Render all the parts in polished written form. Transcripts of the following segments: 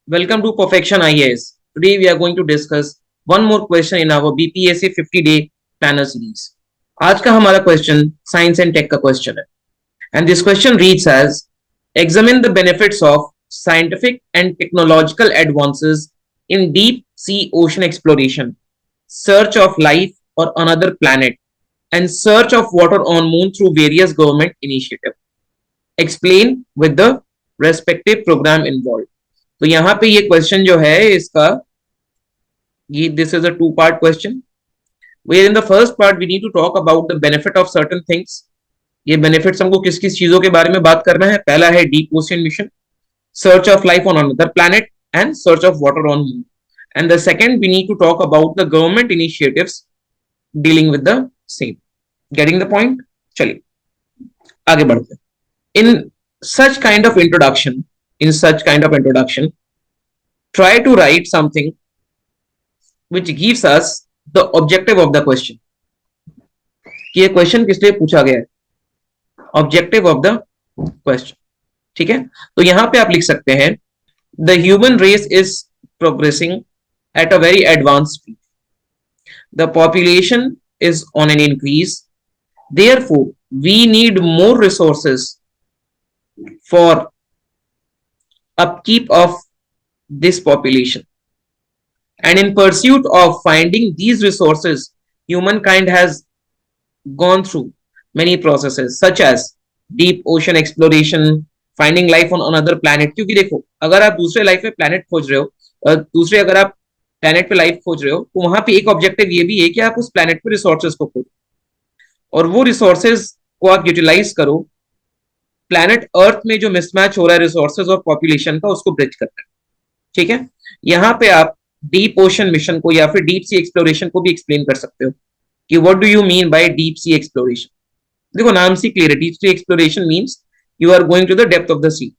Welcome to Perfection IAS. Today we are going to discuss one more question in our BPSC 50-day planner series. आज का हमारा question science and tech का question है and this question reads as examine the benefits of scientific and technological advances in deep sea ocean exploration, search of life on another planet, and search of water on moon through various government initiatives. Explain with the respective program involved. तो यहाँ पे ये question जो है इसका ये this is a two part question where in the first part we need to talk about the benefit of certain things. ये benefits हमको किस किस चीजों के बारे में बात करना है. पहला है deep ocean mission, search of life on another planet and search of water on moon. And the second we need to talk about the government initiatives dealing with the same. Getting the point. चलिए आगे बढ़ते हैं. In such kind of introduction try to write something which gives us the objective of the question. कि ये question किस लिए पूछा गया है, ऑब्जेक्टिव ऑफ द क्वेश्चन. ठीक है, तो यहां पे आप लिख सकते हैं the human race is progressing at a very advance speed. The population is on an increase. Therefore we need more resources for upkeep of this population, and in pursuit of finding these resources humankind has gone through many processes such as deep ocean exploration, finding life on another planet. क्योंकि देखो अगर आप दूसरे life में planet खोज रहे हो, दूसरे अगर आप प्लैनेट पे लाइफ खोज रहे हो तो वहां पे एक ऑब्जेक्टिव ये भी है कि आप उस प्लैनेट पे रिसोर्सेज को खोजो और वो रिसोर्सेज को आप यूटिलाइज करो प्लैनेट अर्थ में जो मिसमैच हो रहा है रिसोर्सेज और पॉपुलेशन का, उसको ब्रिज करना है. ठीक है, यहां पे आप डीप ओशन मिशन को या फिर डीप सी एक्सप्लोरेशन को भी एक्सप्लेन कर सकते हो कि what do you mean by deep sea exploration. देखो नाम से क्लियर है, deep sea exploration means you are going to the depth of the sea,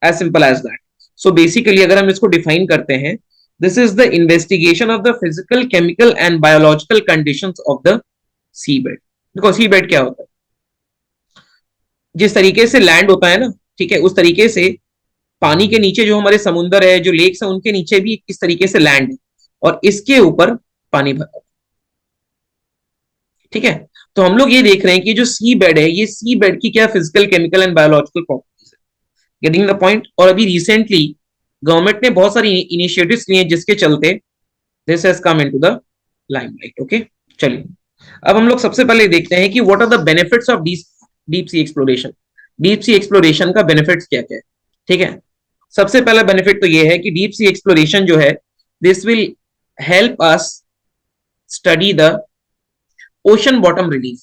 as simple as that. So basically अगर हम इसको डिफाइन करते हैं, this is the investigation of the physical, chemical and biological conditions of the seabed. देखो सी bed क्या होता है, जिस तरीके से लैंड होता है ना, ठीक है, उस तरीके से पानी के नीचे जो हमारे समुद्र है, जो लेक्स है, उनके नीचे भी इस तरीके से लैंड है और इसके ऊपर पानी भरा हुआ. ठीक है, तो हम लोग ये देख रहे हैं कि जो सी बेड है, ये सी बेड की क्या physical, chemical and biological properties है. Getting the point. और अभी रिसेंटली गवर्नमेंट ने बहुत सारी इनिशिएटिव्स लिए जिसके चलते this has come into the limelight. Okay, चलिए अब हम लोग सबसे पहले देखते हैं कि what are the benefits of deep sea exploration. Deep sea exploration का बेनिफिट्स क्या क्या है. ठीक है, सबसे पहला बेनिफिट तो ये है कि डीप सी एक्सप्लोरेशन जो है, this will help us study the ocean bottom relief.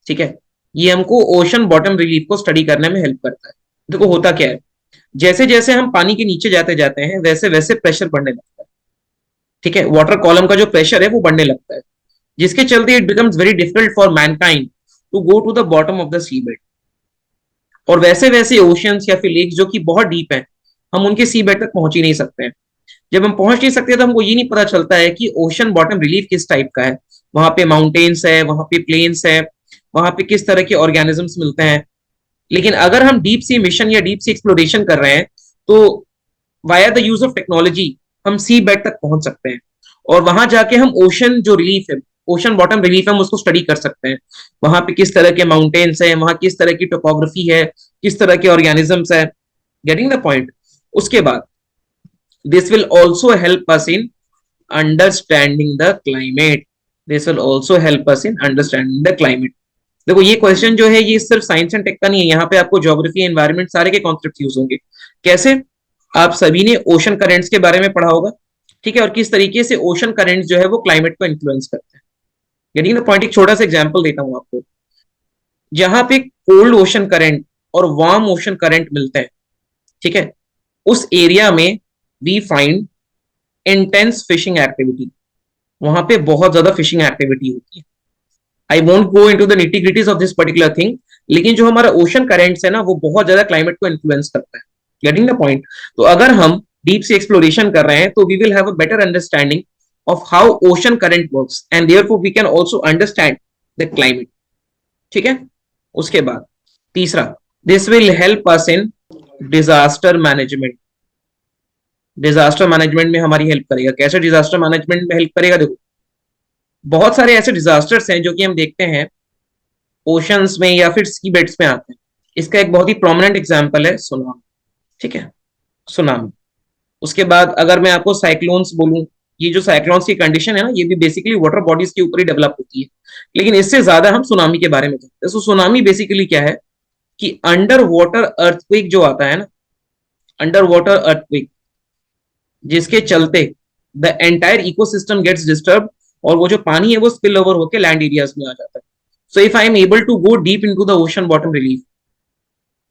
ठीक है, ये हमको ओशन बॉटम रिलीफ को स्टडी करने में हेल्प करता है. देखो होता क्या है, जैसे जैसे हम पानी के नीचे जाते जाते हैं वैसे वैसे प्रेशर बढ़ने लगता है. ठीक है, वाटर कॉलम का जो प्रेशर है वो बढ़ने लगता है, जिसके चलते it becomes very difficult for mankind to go to the bottom of the seabed. और वैसे वैसे ओशियंस या फिर लेक्स जो कि बहुत डीप हैं, हम उनके सी बेड तक पहुंच ही नहीं सकते हैं. जब हम पहुंच नहीं सकते तो हमको ये नहीं पता चलता है कि ओशन बॉटम रिलीफ किस टाइप का है. वहां पे माउंटेन्स है, वहां पे प्लेन्स है, वहां पे किस तरह के ऑर्गेनिजम्स मिलते हैं. लेकिन अगर हम डीप सी मिशन या डीप सी एक्सप्लोरेशन कर रहे हैं तो via the use of technology हम सी बेड तक पहुंच सकते हैं और वहां जाके हम ओशन जो रिलीफ है, ओशन बॉटम रिलीफ, हम उसको स्टडी कर सकते हैं. वहां पे किस तरह के माउंटेन्स है, वहां किस तरह की टोपोग्राफी है, किस तरह के ऑर्गेनिजम्स है. Getting the point. उसके बाद this will also help us in understanding the climate. This will also help us in understanding the climate. देखो ये क्वेश्चन जो है ये सिर्फ साइंस एंड टेक का नहीं है, यहाँ पे आपको ज्योग्राफी, एनवायरमेंट, सारे के कॉन्सेप्ट यूज होंगे. कैसे? आप सभी ने ओशन करेंट्स के बारे में पढ़ा होगा. ठीक है, और किस तरीके से ओशन करेंट्स जो है वो क्लाइमेट को इन्फ्लुएंस करते हैं. Getting the point. एक छोटा सा एग्जांपल देता हूं आपको. जहां पे कोल्ड ओशन करंट और वार्म ओशन करंट मिलते हैं, ठीक है, उस एरिया में we find intense fishing activity. वहां पे बहुत ज्यादा फिशिंग एक्टिविटी होती है. I won't go into the nitty gritties of this particular thing, लेकिन जो हमारा ओशन करेंट्स है ना, वो बहुत ज्यादा क्लाइमेट को इन्फ्लुएंस करता है. Getting the point. तो अगर हम डीप सी एक्सप्लोरेशन कर रहे हैं तो we will have a better understanding of how ocean current works and therefore we can also understand the climate. ठीक है, उसके बाद तीसरा, this will help us in disaster management. Disaster management में हमारी हेल्प करेगा। कैसे डिजास्टर मैनेजमेंट में हेल्प करेगा? देखो, बहुत सारे ऐसे डिजास्टर्स हैं जो कि हम देखते हैं ओशंस में या फिर सी बेड्स में आते हैं। इसका एक बहुत ही प्रोमिनेंट एग्जांपल है सुनामी। ठीक है, सुनामी। उसके बाद अगर मैं आपको साइक्लोन्स बोलूं, ये जो साइक्लोन्स की कंडीशन है ना, ये भी बेसिकली वाटर बॉडीज के ऊपर ही डेवलप होती है, लेकिन इससे ज्यादा हम सुनामी के बारे में जानते हैं। तो सुनामी बेसिकली क्या है कि अंडर वाटर अर्थक्वेक जो आता है ना, अंडर वाटर अर्थक्वेक, जिसके चलते the entire ecosystem gets disturb, और वो जो पानी है वो स्पिल ओवर होकर लैंड एरियाज में आ जाता है। So if I am able to go deep into the ocean bottom relief,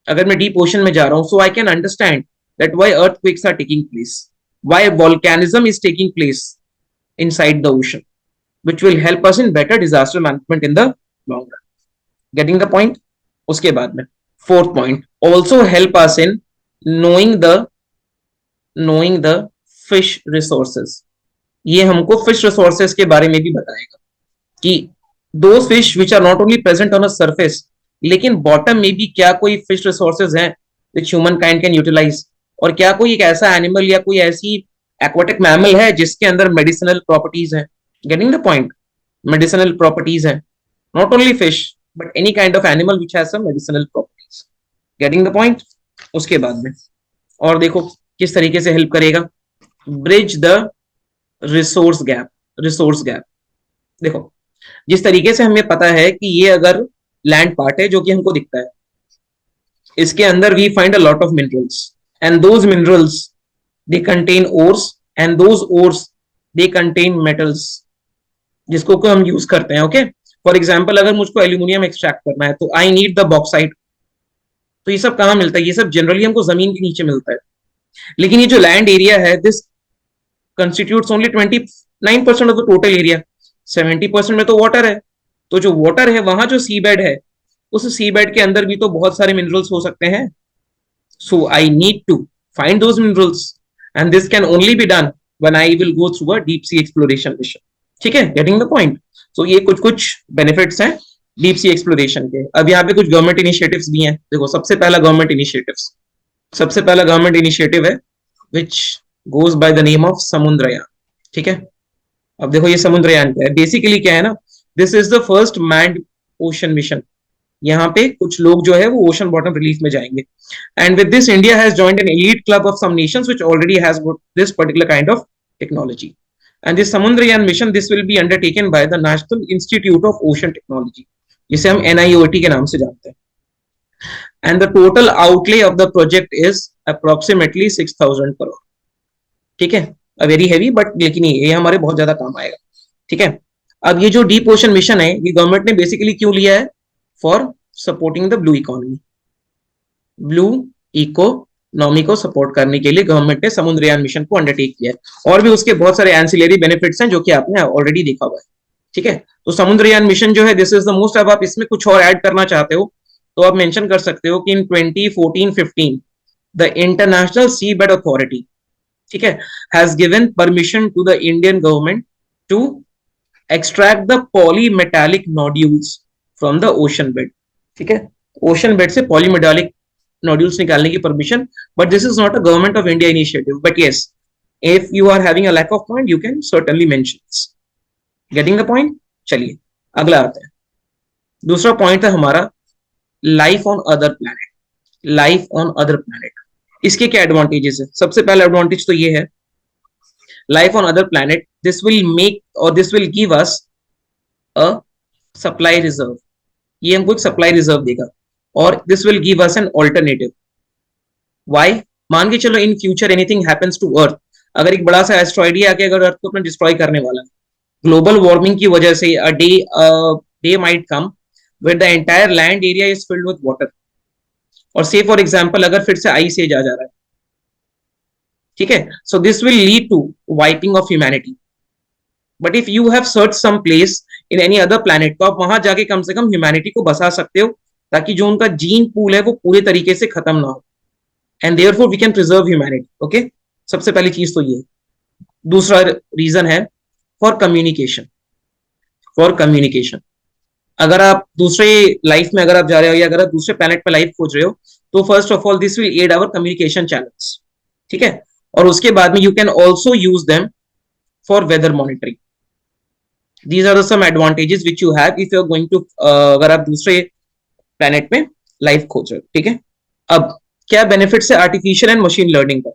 अगर मैं डीप ओशन में जा रहा हूं, so I can understand that why earthquakes are taking place, why volcanism is taking place inside the ocean, which will help us in better disaster management in the long run. Getting the point? उसके बाद में fourth point, also help us in knowing the fish resources. ये हमको fish resources के बारे में भी बताएगा कि those fish which are not only present on a surface, लेकिन बॉटम में भी क्या कोई फिश रिसोर्सेज हैं which human kind can utilize, और क्या कोई एक ऐसा एनिमल या कोई ऐसी एक्वाटिक मैमल है जिसके अंदर मेडिसिनल प्रॉपर्टीज हैं। Getting the point? Medicinal properties हैं, not only fish but any kind of animal which has some medicinal properties. Getting the point? उसके बाद में और देखो किस तरीके से हेल्प करेगा, bridge the resource gap. Resource gap देखो, जिस तरीके से हमें पता है कि ये अगर लैंड पार्ट है जो कि हमको दिखता है, इसके अंदर we find a lot of minerals, and those minerals they contain ores, and those ores they contain metals जिसको को हम यूज करते हैं। ओके, फॉर एग्जांपल अगर मुझको एल्यूमिनियम एक्सट्रैक्ट करना है तो आई नीड द बॉक्साइट। तो ये सब कहाँ मिलता है? ये सब जनरली हमको जमीन के नीचे मिलता है, लेकिन ये जो लैंड एरिया है this constitutes only 29% of the total area. 70% में तो वाटर है। तो जो वाटर है वहां जो सी बेड है, उस सी बेड के अंदर भी तो बहुत सारे मिनरल्स हो सकते हैं। So I need to find those minerals, and this can only be done when I will go through a deep sea exploration mission. ठीक है, गेटिंग द पॉइंट? सो ये कुछ कुछ बेनिफिट्स हैं डीप सी एक्सप्लोरेशन के। अब यहाँ पे कुछ गवर्नमेंट इनिशिएटिव्स भी हैं। देखो, सबसे पहला गवर्नमेंट इनिशिएटिव है which goes by the name of Samudrayaan. ठीक है, अब देखो ये समुद्रयान क्या है, बेसिकली क्या है ना, this is the first manned ocean mission. यहाँ पे कुछ लोग जो है वो ओशन बॉटम रिलीफ में जाएंगे, and with this India has joined an elite club of some nations which already has got this particular kind of technology. And this Samudrayaan mission this will be undertaken by the national institute of ocean technology, जिसे हम NIOT के नाम से जानते हैं। And the total outlay of the project is approximately 6,000 crore. ठीक है, very heavy, but लेकिन ये हमारे बहुत ज्यादा काम आएगा। ठीक है, अब ये जो डीप ओशन मिशन है ये गवर्नमेंट ने बेसिकली क्यों लिया है? For supporting the blue economy. Blue economy को सपोर्ट करने के लिए गवर्नमेंट ने समुद्रयान मिशन को अंडरटेक किया है, और भी उसके बहुत सारे एंसिलरी बेनिफिट्स हैं जो कि आपने ऑलरेडी देखा हुआ है। ठीक है, तो समुद्रयान मिशन जो है दिस इज द मोस्ट। अब आप इसमें कुछ और ऐड करना चाहते हो तो आप मेंशन कर सकते हो कि in 2014-15 the international sea bed authority, ठीक है, has given permission to the Indian government to extract the polymetallic nodules from the ocean bed. ठीक है, ओशन बेड से पॉलीमेटालिक नोड्यूल्स निकालने की permission, but this is not a government of India initiative, but yes, if you are having a lack of point you can certainly mention this. Getting the point? चलिए अगला आते हैं। दूसरा point है हमारा life on other planet. Life on other planet, इसके क्या advantages है? सबसे पहला एडवांटेज तो ये है, life on other planet this will make और this will give us a supply reserve. ये हमको एक सप्लाई रिजर्व देगा, और this will give us an alternative. Why? मान के चलो in future anything happens to earth, अगर एक बड़ा सा एस्ट्रॉइड आके अगर अर्थ को अपना डिस्ट्रॉय करने वाला है, ग्लोबल वार्मिंग की वजह से a day might come where the entire land area is filled with water, और से फॉर एग्जांपल अगर फिर से आइस एज आ जा रहा है, ठीक है, so this will lead to wiping off humanity. But if you have search some place in any other planet, तो आप वहां जाके कम से कम ह्यूमैनिटी को बसा सकते हो, ताकि जो उनका जीन पूल है वो पूरे तरीके से खत्म ना हो, and therefore we can preserve humanity. Okay, सबसे पहली चीज तो ये। दूसरा रीजन है फॉर कम्युनिकेशन। फॉर कम्युनिकेशन, अगर आप दूसरे लाइफ में अगर आप जा रहे हो या अगर आप दूसरे प्लैनेट पे लाइफ खोज रहे हो, तो first of all this will aid our communication channels. ठीक है, और उसके बाद में you can also use them for weather monitoring. These are some advantages which you have if you are going to, अगर आप दूसरे प्लेनेट में लाइफ खोज रहे हो. ठीक है. अब क्या बेनिफिट्स है आर्टिफिशियल एंड मशीन लर्निंग का?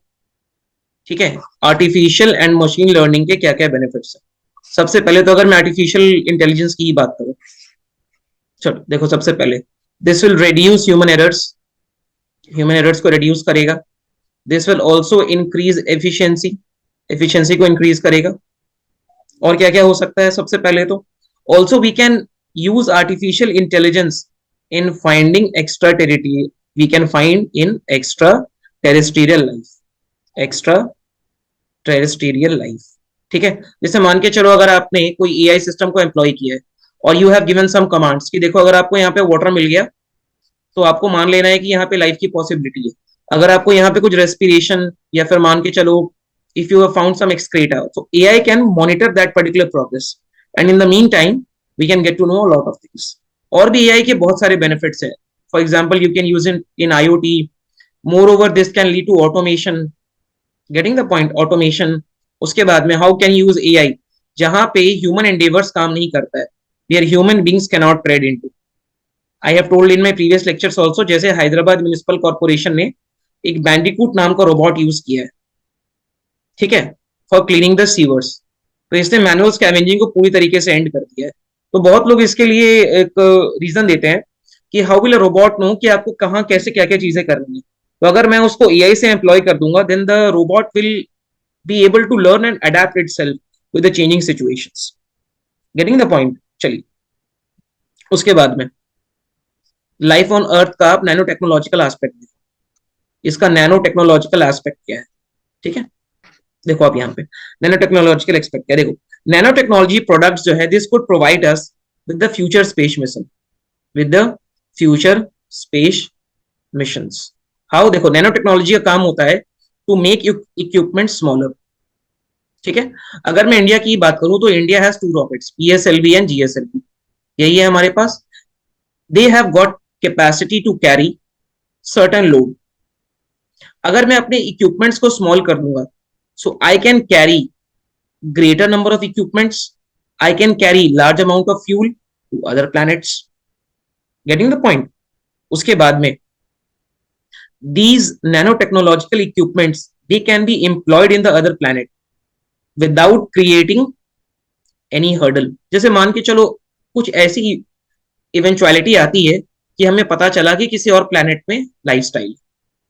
ठीक है. आर्टिफिशियल एंड मशीन लर्निंग के क्या क्या बेनिफिट्स है? सबसे पहले तो अगर मैं आर्टिफिशियल इंटेलिजेंस की बात करूं, चलो देखो, सबसे पहले this will reduce human errors को रिड्यूस करेगा. This will also increase efficiency, efficiency को इंक्रीज करेगा. और क्या क्या हो सकता है? सबसे पहले तो also we can use artificial intelligence in finding extra territory, we can find in extra terrestrial life, extra terrestrial life. ठीक है. जैसे मान के चलो, अगर आपने कोई एआई सिस्टम को एम्प्लॉय किया है और you have given some commands कि देखो, अगर आपको यहाँ पे वाटर मिल गया तो आपको मान लेना है कि यहाँ पे लाइफ की पॉसिबिलिटी है. अगर आपको यहाँ पे कुछ रेस्पिरेशन, या फिर मान के चलो if you have found some excreta, so AI can monitor that particular progress, and in the meantime we can get to know a lot of things. और भी AI के बहुत सारे benefits है. For example, you can use it in IoT. Moreover, this can lead to automation. Getting the point? Automation. उसके बाद में how can you use AI जहां पे human endeavors काम नहीं करता है, where human beings cannot tread into. I have told in my previous lectures also, जैसे हैदराबाद म्युनिसिपल कॉर्पोरेशन ने एक बैंडिकूट नाम का रोबोट यूज किया है. ठीक है. For cleaning the sewers. तो इसने मैनुअल स्कैवेंजिंग को पूरी तरीके से एंड कर दिया है. तो बहुत लोग इसके लिए एक रीजन देते हैं कि how will a robot know कि आपको कहाँ कैसे क्या क्या चीजें करनी है. तो अगर मैं उसको एआई से एम्प्लॉय कर दूंगा, then the robot will be able to learn and adapt itself with the changing situations. Getting the point? चलिए, उसके बाद में लाइफ ऑन अर्थ का आप नैनो टेक्नोलॉजिकल एस्पेक्ट देखो. इसका नैनो टेक्नोलॉजिकल एस्पेक्ट क्या है? ठीक है. देखो आप यहाँ पे नैनो टेक्नोलॉजिकल एक्सपेक्ट क्या, देखो नैनो टेक्नोलॉजी प्रोडक्ट्स जो है this could provide us with the future space mission, with the future space missions. How? देखो, नैनो टेक्नोलॉजी का काम होता है टू मेक इक्विपमेंट स्मॉलर. ठीक है. अगर मैं इंडिया की बात करूं तो India has 2 rockets, PSLV and GSLV. यही है हमारे पास. They have got capacity to carry certain load. अगर मैं अपने इक्विपमेंट्स को स्मॉल कर दूंगा, so I can carry greater number of equipments, I can carry large amount of fuel to other planets. Getting the point? उसके बाद में these nanotechnological equipments, they can be employed in the other planet without creating any hurdle. जैसे मान के चलो कुछ ऐसी eventuality आती है कि हमें पता चला कि किसी और प्लेनेट में लाइफस्टाइल,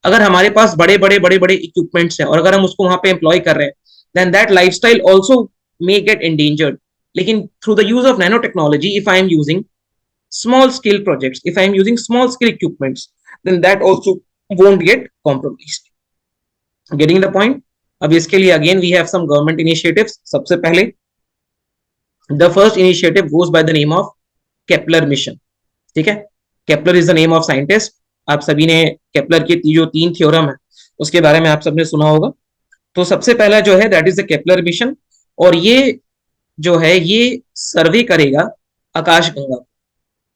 अगर हमारे पास बड़े बड़े बड़े बड़े इक्विपमेंट्स हैं और अगर हम उसको वहां पे एम्प्लॉय कर रहे हैं, then that lifestyle also may get endangered. लेकिन through the use of nano technology, if I am using small scale projects, if I am using small scale equipments, then that also won't get compromised. Getting the point? अब इसके लिए again we have some government initiatives. सबसे पहले the first initiative goes by the name of Kepler mission. ठीक है. Kepler is the name of scientist. आप सभी ने केपलर की जो 3 थ्योरम है उसके बारे में आप सबने सुना होगा. तो सबसे पहला जो है that is the Kepler mission, और ये जो है ये सर्वे करेगा आकाशगंगा,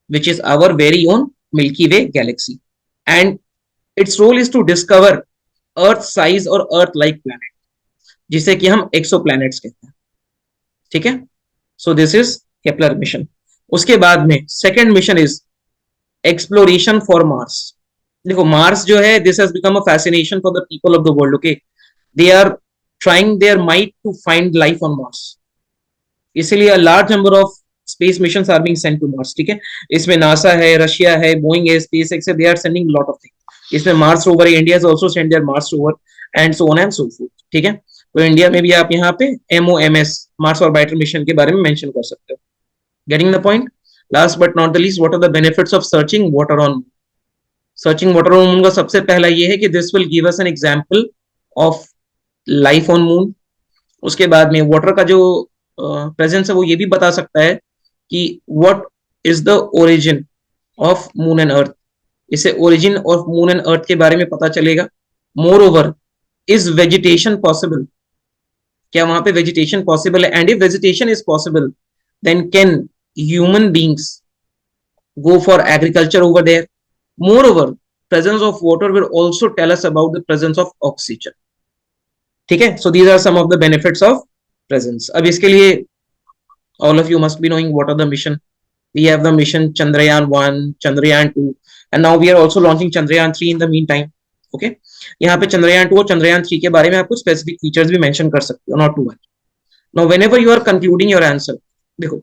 which is our very own milky way galaxy, and its role is to discover earth size और अर्थ लाइक प्लैनेट, जिसे कि हम एक्सो प्लैनेट्स कहते हैं. ठीक है. So this is Kepler mission. उसके बाद में second mission is exploration for Mars. देखो मार्स जो है this has become a fascination for the people of the world. Okay, they are trying there might to find life on Mars. इसीलिए large number of space missions are being sent to Mars. ठीक है. इसमें NASA है, Russia है, Boeing है, SpaceX है, they are sending lot of things. इसमें Mars rover है, India also send their Mars rover and so on and so forth. ठीक है. तो इंडिया में भी आप यहाँ पे MOMS मार्स ऑर्बिटर मिशन के बारे में मेंशन कर सकते हो. Getting the point? Last but not the least, what are the benefits of searching water on moon? Searching water on moon का सबसे पहला ये है कि this will give us an example of life on moon. उसके बाद में water का जो प्रेजेंस है वो ये भी बता सकता है कि what is the origin of moon and earth. इससे origin of moon and earth के बारे में पता चलेगा. Moreover, is vegetation possible? क्या वहां पे वेजिटेशन पॉसिबल है? And if vegetation is possible, then can human beings go for agriculture over there? Moreover, presence of water will also tell us about the presence of oxygen. ठीक है. So these are some of the benefits of presence. अब इसके लिए all of you must be knowing what are the mission. We have the mission Chandrayaan 1, Chandrayaan 2, and now we are also launching Chandrayaan 3 in the meantime. Okay. यहाँ पे Chandrayaan 2 और Chandrayaan 3 के बारे में आप कुछ specific features भी mention कर सकते हो, not too much. Now whenever you are concluding your answer, देखो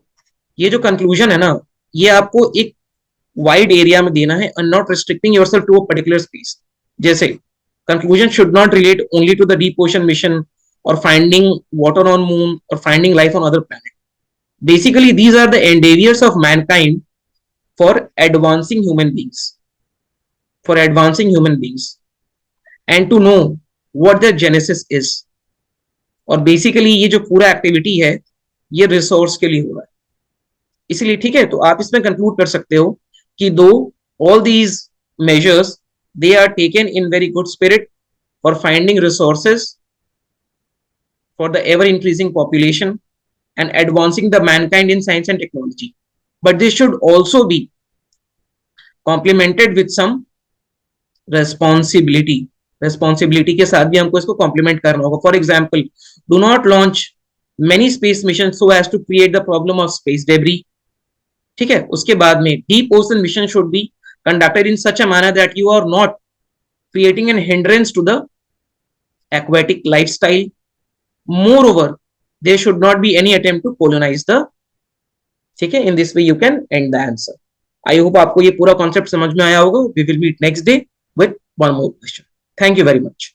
ये जो conclusion है ना, ये आपको एक wide area में देना है and not restricting yourself to a particular space. जैसे conclusion should not relate only to the deep ocean mission or finding water on moon or finding life on other planets. Basically, these are the endeavors of mankind for advancing human beings, and to know what their genesis is. और basically ये जो पूरा activity है ये resource के लिए हो रहा है, इसलिए ठीक है. तो आप इसमें कंक्लूड कर सकते हो कि though all these measures they are taken in very good spirit for finding resources for the ever increasing population and advancing the mankind in science and technology, but this should also be complemented with some responsibility के साथ भी हमको इसको complement करना होगा. For example, do not launch many space missions so as to create the problem of space debris. ठीक है. उसके बाद में deep ocean mission should be conducted in such a manner that you are not creating an hindrance to the aquatic lifestyle. Moreover, there should not be any attempt to colonize the. ठीक है. In this way you can end the answer. I hope आपको ये पूरा concept समझ में आया होगा. We will meet next day with one more question. Thank you very much.